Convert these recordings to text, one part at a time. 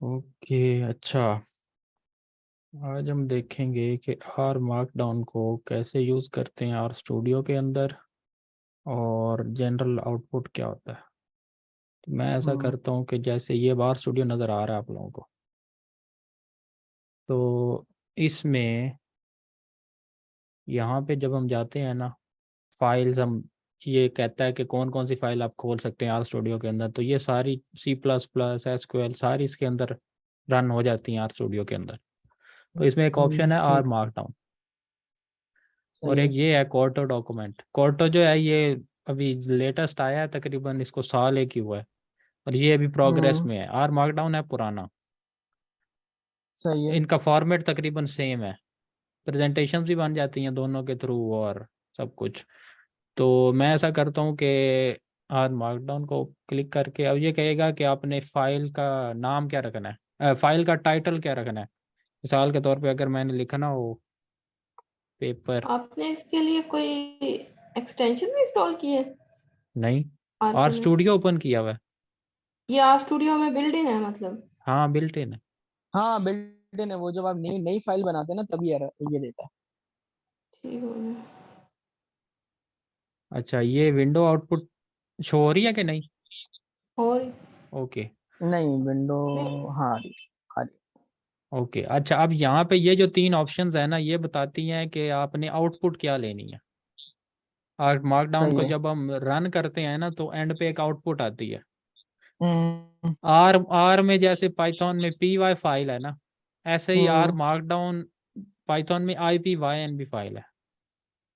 Okay. अच्छा, आज हम देखेंगे कि आर मार्कडाउन को कैसे यूज़ करते हैं आर स्टूडियो के अंदर, और जनरल आउटपुट क्या होता है। तो मैं ऐसा हम्म करता हूँ कि जैसे ये बार स्टूडियो नज़र आ रहा है आप लोगों को, तो इसमें यहाँ पे जब हम जाते हैं ना, फाइल्स हम, ये कहता है कि कौन कौन सी फाइल आप खोल सकते हैं आर स्टूडियो के अंदर, तो ये सारी C++ SQL सारी इसके अंदर रन हो जाती हैं आर स्टूडियो के अंदर। तो इसमें एक ऑप्शन है आर ठीक। मार्कडाउन, और सही एक है। ये है कोर्टो डॉक्यूमेंट। कोर्टो जो है ये अभी लेटेस्ट आया है, तकरीबन इसको साल एक ही हुआ है, और ये अभी प्रोग्रेस हम्म में है। आर मार्कडाउन है पुराना। सही है। इनका फॉर्मेट तकरीबन सेम है, प्रेजेंटेशन भी बन जाती हैं दोनों के थ्रू और सब कुछ। तो मैं ऐसा करता हूँ कि आर मार्कडाउन को क्लिक करके अब ये कहेगा कि आपने फाइल का नाम क्या रखना है, फाइल का टाइटल क्या रखना है। मिसाल के तौर पे अगर मैंने लिखना हो पेपर। आपने इसके लिए कोई एक्सटेंशन भी इंस्टॉल की है नहीं, आर आर के में? स्टूडियो ओपन किया हुआ है। ये आर स्टूडियो में बिल्ड इन है मतलब? हाँ, बिल्ट इन है। हाँ, बिल्ट इन है। वो जब आप नई नई फाइल बनाते हैं ना तभी ये देता है। ठीक हो गया। अच्छा, ये विंडो आउटपुट शो हो रही है कि नहीं? और ओके। नहीं, विंडो। नहीं, हाँ, आ रही। ओके, अच्छा, अब यहाँ पे ये जो तीन ऑप्शंस है ना, ये बताती हैं कि आपने आउटपुट क्या लेनी है। और मार्कडाउन सही को है। जब हम रन करते हैं ना, तो एंड पे एक आउटपुट आती है। हम्म आर आर में जैसे पाइथन में py फाइल है ना, ऐसे ही आर हम्म मार्कडाउन पाइथन में ipynb फाइल है।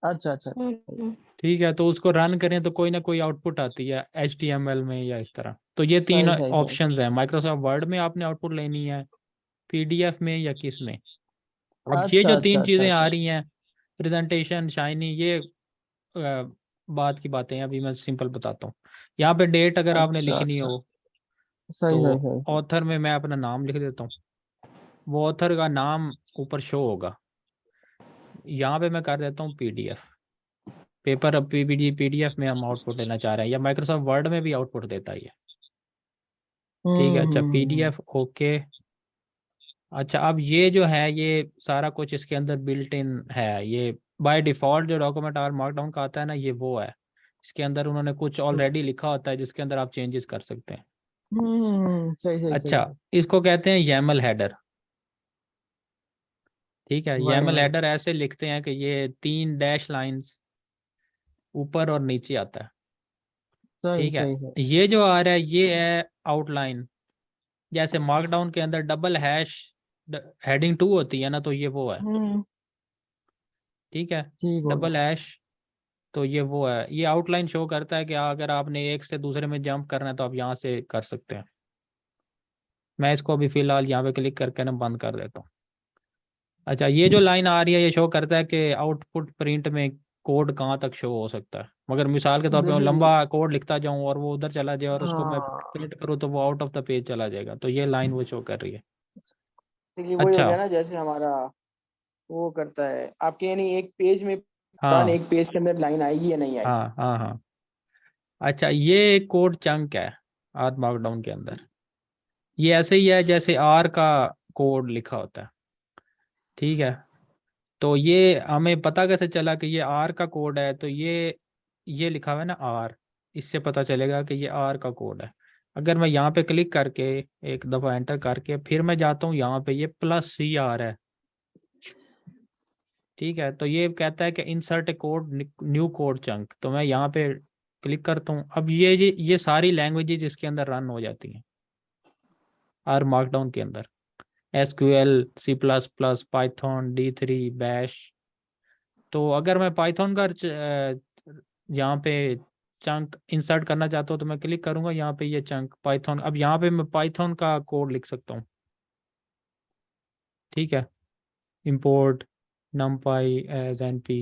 अच्छा अच्छा। सही ठीक है, तो उसको रन करें तो कोई ना कोई आउटपुट आती है HTML में या इस तरह। तो ये तीन सही सही सही। ऑप्शंस हैं। माइक्रोसॉफ्ट वर्ड में आपने आउटपुट लेनी है, PDF में, या किस में। अब ये अच्छा जो अच्छा तीन अच्छा चीज़ें आ अच्छा। रही हैं, प्रेजेंटेशन, शाइनी, ये बात की बातें हैं, अभी मैं सिंपल बताता हूँ। यहाँ पे डेट अगर आपने अच्छा लिखनी अच्छा। हो, सही तो सही सही सही। ऑथर में मैं अपना नाम लिख देता हूँ, वो ऑथर का नाम ऊपर शो होगा। यहाँ पे मैं कर देता हूँ PDF पेपर। अब PDF में हम आउटपुट लेना चाह रहे हैं, या माइक्रोसॉफ्ट वर्ड में भी आउटपुट देता ही है। ठीक है, अच्छा, PDF ओके। अच्छा, अब ये जो है, ये सारा कुछ इसके अंदर बिल्ट इन है। ये बाय डिफ़ॉल्ट जो डॉक्यूमेंट आर मार्कडाउन का आता है ना, ये वो है। इसके अंदर उन्होंने कुछ ऑलरेडी लिखा होता है जिसके अंदर आप चेंजेस कर सकते हैं। सही सही सही अच्छा, सही। इसको कहते हैं YAML हेडर। ठीक है, वाह YAML भाई। हेडर ऐसे लिखते हैं कि ये 3 डैश लाइंस ऊपर और नीचे आता है। सही ठीक है, सही सही। ये जो आ रहा है ये है आउटलाइन। जैसे मार्कडाउन के अंदर डबल हैश हेडिंग 2 होती है ना, तो ये वो है। हम्म ठीक है, ठीक हो डबल गया। हैश, तो ये वो है। ये आउटलाइन शो करता है कि अगर आपने एक से दूसरे में जंप करना है तो आप यहाँ से कर सकते हैं। मैं इसको अभी फिलहाल यहाँ पे क्लिक करके ना बंद कर देता हूँ। अच्छा, ये जो लाइन आ रही है ये शो करता है कि आउटपुट प्रिंट में कोड कहाँ तक शो हो सकता है। मगर मिसाल के तौर पे मैं बेसिकली। लंबा कोड लिखता जाऊँ और वो उधर चला जाए और उसको मैं हाँ, प्रिंट करूँ तो वो आउट ऑफ द पेज चला जाएगा, तो ये लाइन वो शो कर रही है। बेसिकली वही हो अच्छा। गया ना, जैसे हमारा वो करता है आपके, यानी एक पेज में पुरान हाँ एक पेज के अंदर लाइन आएगी या नहीं आएगी। हाँ हाँ हाँ। अच्छा, ये एक कोड चंक है आर मार्कडाउन के अंदर। ये ऐसे ही है जैसे आर का कोड लिखा होता है। ठीक है, तो ये हमें पता कैसे चला कि ये आर का कोड है, तो ये लिखा हुआ है ना आर, इससे पता चलेगा कि ये आर का कोड है। अगर मैं यहाँ पे क्लिक करके एक दफ़ा एंटर करके फिर मैं जाता हूँ यहाँ पे, ये +CR है। ठीक है, तो ये कहता है कि इंसर्ट ए कोड, न्यू कोड चंक। तो मैं यहाँ पे क्लिक करता हूँ। अब ये सारी लैंग्वेजेज इसके अंदर रन हो जाती हैं आर मार्कडाउन के अंदर। SQL, C++, Python, D3, bash. तो अगर मैं पाइथन का यहाँ पे चंक इंसर्ट करना चाहता हूँ तो मैं क्लिक करूंगा यहाँ पे, ये चंक पाइथन। अब यहाँ पे मैं पाइथन का कोड लिख सकता हूँ। ठीक है, इंपोर्ट numpy एज np।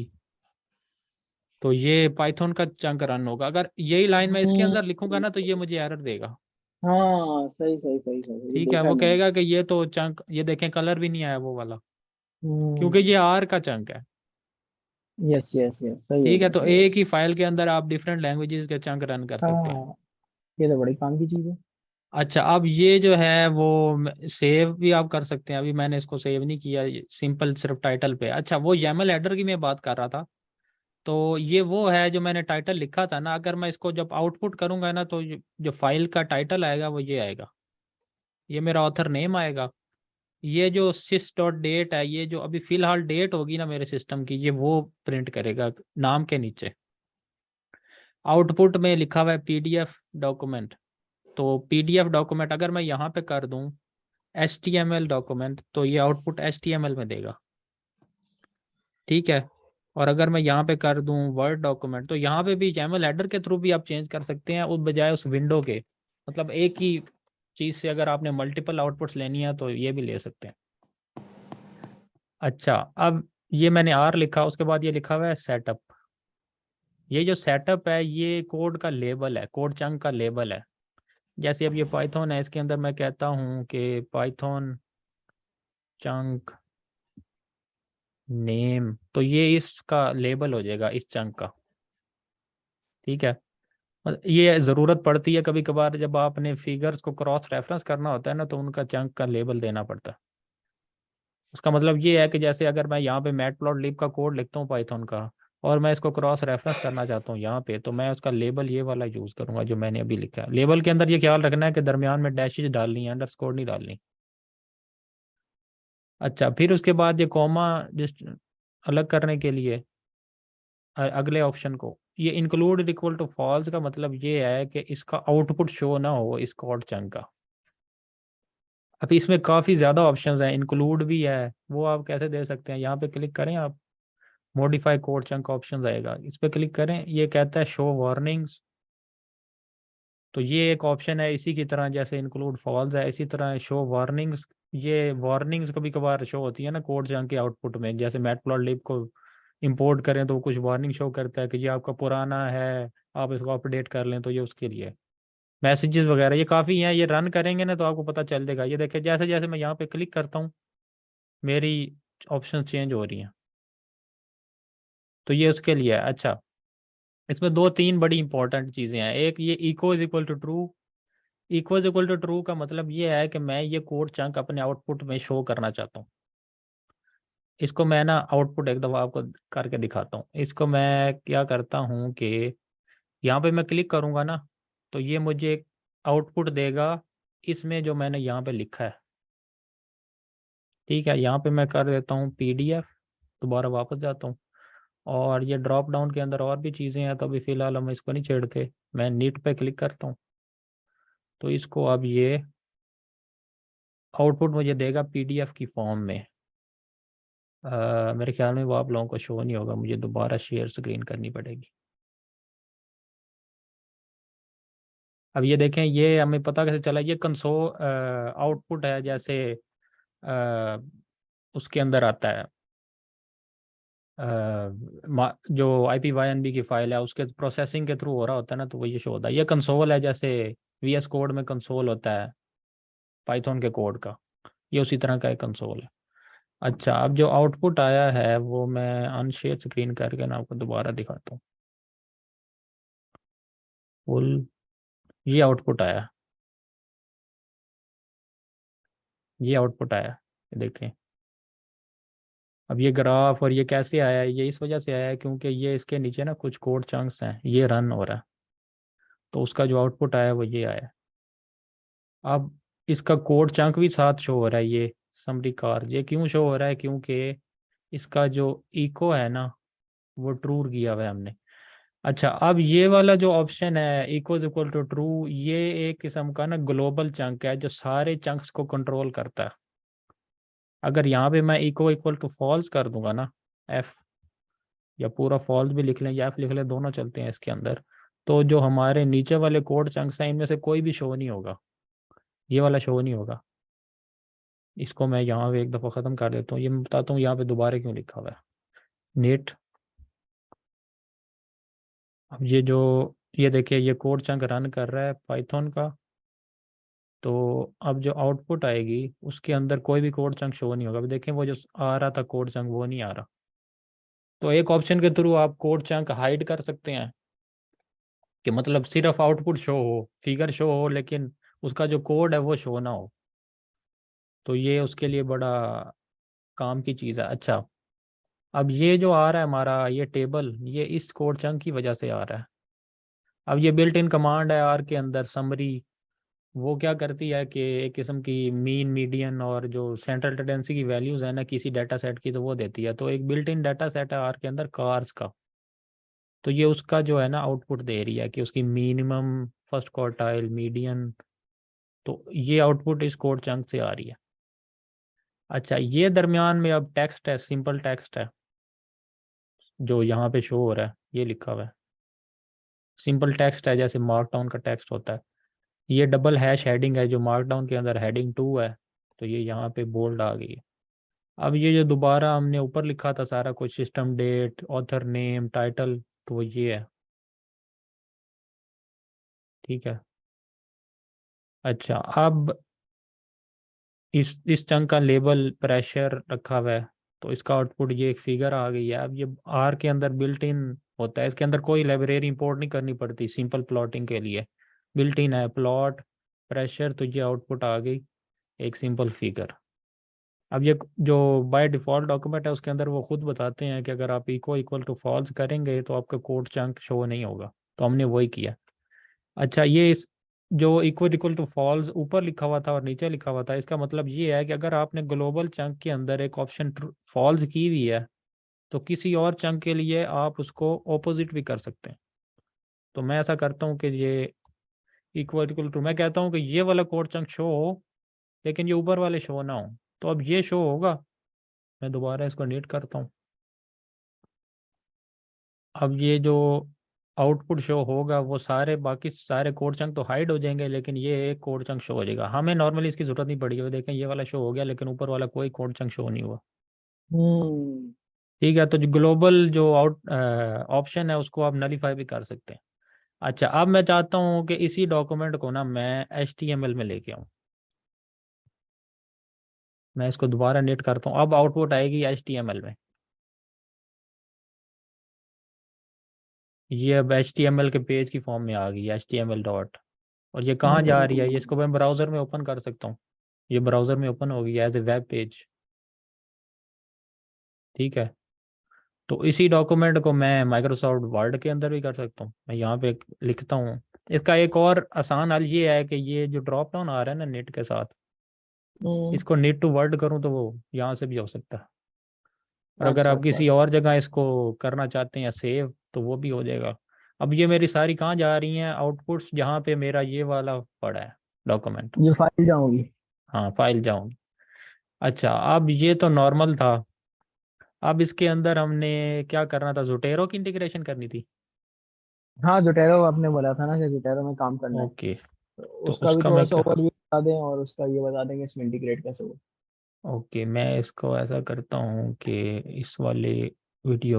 तो ये पाइथन का चंक रन होगा। अगर यही लाइन मैं इसके अंदर लिखूंगा ना, तो ये मुझे एरर देगा। हाँ, सही सही सही सही, ये ठीक है, देखा है वो मैंने। कहेगा कि ये तो चंक, ये देखें कलर भी नहीं आया वो वाला, क्योंकि हम्म ये आर का चंक है। यस यस यस, सही हो ठीक है, गया तो सही हो एक ही फाइल के अंदर आप डिफरेंट लैंग्वेजेस के चंक रन कर गया। सकते हैं। हाँ, ये तो बड़ी काम की चीज है। अच्छा, अब ये जो है वो सेव भी आप कर सकते हैं। अभी मैंने इसको सेव नहीं किया, सिंपल सिर्फ टाइटल पे। अच्छा, वो YAML हेडर की मैं बात कर रहा था। तो ये वो है जो मैंने टाइटल लिखा था ना, अगर मैं इसको जब आउटपुट करूंगा ना, तो जो फाइल का टाइटल आएगा वो ये आएगा, ये मेरा ऑथर नेम आएगा। ये जो sys डॉट डेट है, ये जो अभी फिलहाल डेट होगी ना मेरे सिस्टम की, ये वो प्रिंट करेगा नाम के नीचे। आउटपुट में लिखा हुआ है PDF डॉक्यूमेंट। तो PDF डॉक्यूमेंट अगर मैं यहाँ पे कर दूं HTML डॉक्यूमेंट, तो ये आउटपुट HTML में देगा, ठीक है। और अगर मैं यहाँ पे कर दूं वर्ड डॉक्यूमेंट, तो यहाँ पे भी YAML हेडर के थ्रू भी आप चेंज कर सकते हैं, उस बजाय उस विंडो के। मतलब एक ही चीज़ से अगर आपने मल्टीपल आउटपुट्स लेनी है तो ये भी ले सकते हैं। अच्छा, अब ये मैंने R लिखा, उसके बाद ये लिखा हुआ है सेटअप। ये जो सेटअप है ये कोड का लेबल है, कोड चंक का लेबल है। जैसे अब ये पाइथन है, इसके अंदर मैं कहता हूँ कि पाइथन चंक नेम, तो ये इसका लेबल हो जाएगा इस चंक का, ठीक है। ये ज़रूरत पड़ती है कभी कभार, जब आपने फिगर्स को क्रॉस रेफरेंस करना होता है ना, तो उनका चंक का लेबल देना पड़ता है। उसका मतलब ये है कि जैसे अगर मैं यहाँ पे मैटप्लॉटलिब का कोड लिखता हूँ पाइथन का, और मैं इसको क्रॉस रेफरेंस करना चाहता हूँ यहाँ पे, तो मैं उसका लेबल ये वाला यूज़ करूँगा जो मैंने अभी लिखा है। लेबल के अंदर ये ख्याल रखना है कि दरमियान में डैशेज डालनी है, अंडरस्कोर नहीं डालनी। अच्छा, फिर उसके बाद ये कॉमा जस्ट अलग करने के लिए अगले ऑप्शन को, ये इंक्लूड इक्वल टू फॉल्स का मतलब ये है कि इसका आउटपुट शो ना हो इस कोड चंक का। अभी इसमें काफ़ी ज़्यादा ऑप्शंस हैं, इंक्लूड भी है, वो आप कैसे दे सकते हैं। यहाँ पे क्लिक करें आप, मॉडिफाई कोड चंक ऑप्शन आएगा, इस पर क्लिक करें। ये कहता है शो वार्निंग्स, तो ये एक ऑप्शन है इसी की तरह, जैसे इंक्लूड फॉल्स है इसी तरह शो वार्निंग्स। ये वार्निंग्स कभी कभार शो होती है ना कोड चंक के आउटपुट में, जैसे मैटप्लॉटलिब को इंपोर्ट करें तो वो कुछ वार्निंग शो करता है कि ये आपका पुराना है, आप इसको अपडेट कर लें, तो ये उसके लिए मैसेजेस वगैरह ये काफ़ी हैं। ये रन करेंगे ना तो आपको पता चल जाएगा। ये देखिए, जैसे जैसे मैं यहाँ पे क्लिक करता हूँ मेरी ऑप्शन चेंज हो रही हैं, तो ये उसके लिए है। अच्छा, इसमें दो तीन बड़ी इंपॉर्टेंट चीज़ें हैं। एक, ये echo is equal to true. Echo is equal to true का मतलब ये है कि मैं ये कोड चंक अपने आउटपुट में शो करना चाहता हूँ। इसको मैं ना आउटपुट एक दफ़ा आपको करके दिखाता हूँ। इसको मैं क्या करता हूँ कि यहाँ पे मैं क्लिक करूँगा ना, तो ये मुझे आउटपुट देगा इसमें जो मैंने यहाँ पे लिखा है, ठीक है। यहाँ पे मैं कर देता हूँ PDF, दोबारा वापस जाता हूँ, और ये ड्रॉप डाउन के अंदर और भी चीज़ें हैं, तो अभी फ़िलहाल हम इसको नहीं छेड़ते। मैं नीट पे क्लिक करता हूँ, तो इसको अब ये आउटपुट मुझे देगा PDF की फॉर्म में। मेरे ख्याल में वो आप लोगों को शो नहीं होगा, मुझे दोबारा शेयर स्क्रीन करनी पड़ेगी। अब ये देखें, ये हमें पता कैसे चला, ये कंसोल आउटपुट है, जैसे अ, उसके अंदर आता है जो IPYNB की फाइल है उसके प्रोसेसिंग के थ्रू हो रहा होता है ना, तो वो ये शो होता है। ये कंसोल है, जैसे VS कोड में कंसोल होता है पाइथन के कोड का, ये उसी तरह का एक कंसोल है। अच्छा, अब जो आउटपुट आया है वो मैं अनशेयर स्क्रीन करके ना आपको दोबारा दिखाता हूँ। फुल, ये आउटपुट आया, ये आउटपुट आया, ये देखें। अब ये ग्राफ और ये कैसे आया है, ये इस वजह से आया है क्योंकि ये इसके नीचे ना कुछ कोड चंक्स हैं, ये रन हो रहा है, तो उसका जो आउटपुट आया वो ये आया। अब इसका कोड चंक भी साथ शो हो रहा है, ये समरी कार। ये क्यों शो हो रहा है, क्योंकि इसका जो इको है ना वो ट्रू किया हुआ है हमने। अच्छा, अब ये वाला जो ऑप्शन है echo is equal to true, ये एक किस्म का ना ग्लोबल चंक है जो सारे चंक्स को कंट्रोल करता है। अगर यहाँ पे मैं इको इक्वल टू फॉल्स कर दूंगा ना, F, या पूरा फॉल्स भी लिख लें या F लिख लें, दोनों चलते हैं इसके अंदर, तो जो हमारे नीचे वाले कोड चंक्स हैं इनमें से कोई भी शो नहीं होगा, ये वाला शो नहीं होगा। इसको मैं यहाँ पे एक दफ़ा ख़त्म कर देता हूँ। ये मैं बताता हूँ यहाँ पे दोबारा क्यों लिखा हुआ है नेट। अब ये जो, ये देखिए ये कोड चंक रन कर रहा है पाइथन का, तो अब जो आउटपुट आएगी उसके अंदर कोई भी कोड चंक शो नहीं होगा। अब देखें वो जो आ रहा था कोड चंक वो नहीं आ रहा। तो एक ऑप्शन के थ्रू आप कोड चंक हाइड कर सकते हैं, कि मतलब सिर्फ आउटपुट शो हो, फिगर शो हो, लेकिन उसका जो कोड है वो शो ना हो, तो ये उसके लिए बड़ा काम की चीज़ है। अच्छा, अब ये जो आ रहा है हमारा ये टेबल, ये इस कोड चंक की वजह से आ रहा है। अब ये बिल्ट इन कमांड है आर के अंदर, समरी, वो क्या करती है कि एक किस्म की मीन, मीडियन और जो सेंट्रल टेंडेंसी की वैल्यूज़ है ना किसी डाटा सेट की, तो वो देती है। तो एक बिल्ट इन डाटा सेट है आर के अंदर कार्स का, तो ये उसका जो है ना आउटपुट दे रही है कि उसकी मिनिमम, फर्स्ट क्वार्टाइल, मीडियन, तो ये आउटपुट इस कोड चंक से आ रही है। अच्छा, ये दरमियान में अब टेक्स्ट है, सिंपल टेक्स्ट है जो यहाँ पे शो हो रहा है, ये लिखा हुआ है सिंपल टेक्स्ट है, जैसे मार्कडाउन का टेक्स्ट होता है। ये डबल हैश हेडिंग है जो मार्कडाउन के अंदर हेडिंग 2 है, तो ये यहाँ पे बोल्ड आ गई है। अब ये जो दोबारा हमने ऊपर लिखा था सारा कुछ, system date, author name, title, तो वो ये है। ठीक है। अच्छा, अब इस चंक का लेबल प्रेशर रखा हुआ है, तो इसका आउटपुट ये एक फिगर आ गई है। अब ये आर के अंदर बिल्ट इन होता है, इसके अंदर कोई लाइब्रेरी इंपोर्ट नहीं करनी पड़ती सिंपल प्लॉटिंग के लिए, बिल्ट इन है प्लॉट प्रेशर, तो ये आउटपुट आ गई एक सिंपल फिगर। अब ये जो बाय डिफ़ॉल्ट डॉक्यूमेंट है उसके अंदर वो खुद बताते हैं कि अगर आप इको इक्वल टू फॉल्स करेंगे तो आपका कोड चंक शो नहीं होगा, तो हमने वही किया। अच्छा, ये इस जो इक्वल इक्वल टू फॉल्स ऊपर लिखा हुआ था और नीचे लिखा हुआ था, इसका मतलब ये है कि अगर आपने ग्लोबल चंक के अंदर एक ऑप्शन फॉल्स की हुई है, तो किसी और चंक के लिए आप उसको ऑपोजिट भी कर सकते हैं। तो मैं ऐसा करता हूँ कि ये इक्वल इक्वल टू, मैं कहता हूँ कि ये वाला कोड चंक शो हो लेकिन ये ऊपर वाले शो ना हो, तो अब ये शो होगा। मैं दोबारा इसको नीट करता हूँ। अब ये जो आउटपुट शो होगा वो सारे बाकी सारे कोड चंक तो हाइड हो जाएंगे, लेकिन ये एक कोड चंक शो हो जाएगा। हमें नॉर्मली इसकी जरूरत नहीं पड़ी है, देखें ये वाला शो हो गया लेकिन ऊपर वाला कोई कोड चंक शो नहीं हुआ। हम्म। ठीक है, तो जो ग्लोबल जो आउट ऑप्शन है उसको आप नलीफाई भी कर सकते हैं। अच्छा, अब मैं चाहता हूँ कि इसी डॉक्यूमेंट को ना मैं HTML में लेके आऊँ। मैं इसको दोबारा नीट करता हूँ, अब आउटपुट आएगी HTML में। ये अब HTML के पेज की फॉर्म में आ गई, HTML डॉट। और ये कहाँ जा रही है, ये इसको मैं ब्राउज़र में ओपन कर सकता हूँ। ये ब्राउज़र में ओपन हो गई एज ए वेब पेज। ठीक है, तो इसी डॉक्यूमेंट को मैं माइक्रोसॉफ्ट वर्ड के अंदर भी कर सकता हूँ। मैं यहाँ पे लिखता हूँ। इसका एक और आसान हल ये है कि ये जो ड्रॉप डाउन आ रहा है ना नेट के साथ, इसको नीट टू वर्ड करूँ तो वो यहाँ से भी हो सकता है। और अगर अच्छा आप अच्छा। किसी और जगह इसको करना चाहते हैं सेव, तो वो भी हो जाएगा। अब ये मेरी सारी कहाँ जा रही हैं आउटपुट्स, जहाँ पे मेरा ये वाला पड़ा है डॉक्यूमेंट। ये फाइल जाऊंगी। हाँ, फाइल जाऊँगी। अच्छा, अब ये तो नॉर्मल था। अब इसके अंदर हमने क्या करना था, जोटेरो की इंटीग्रेशन करनी थी। हाँ, जोटेरो आपने बोला था ना कि जोटेरो में काम करना है, ओके, तो तो उसका भी उसका थोड़ा मैं सा क्या, ओवरव्यू बता दें और उसका ये बता दें कि इसमें इंटीग्रेट कैसे हो। ओके मैं इसको ऐसा करता हूँ कि इस वाले वीडियो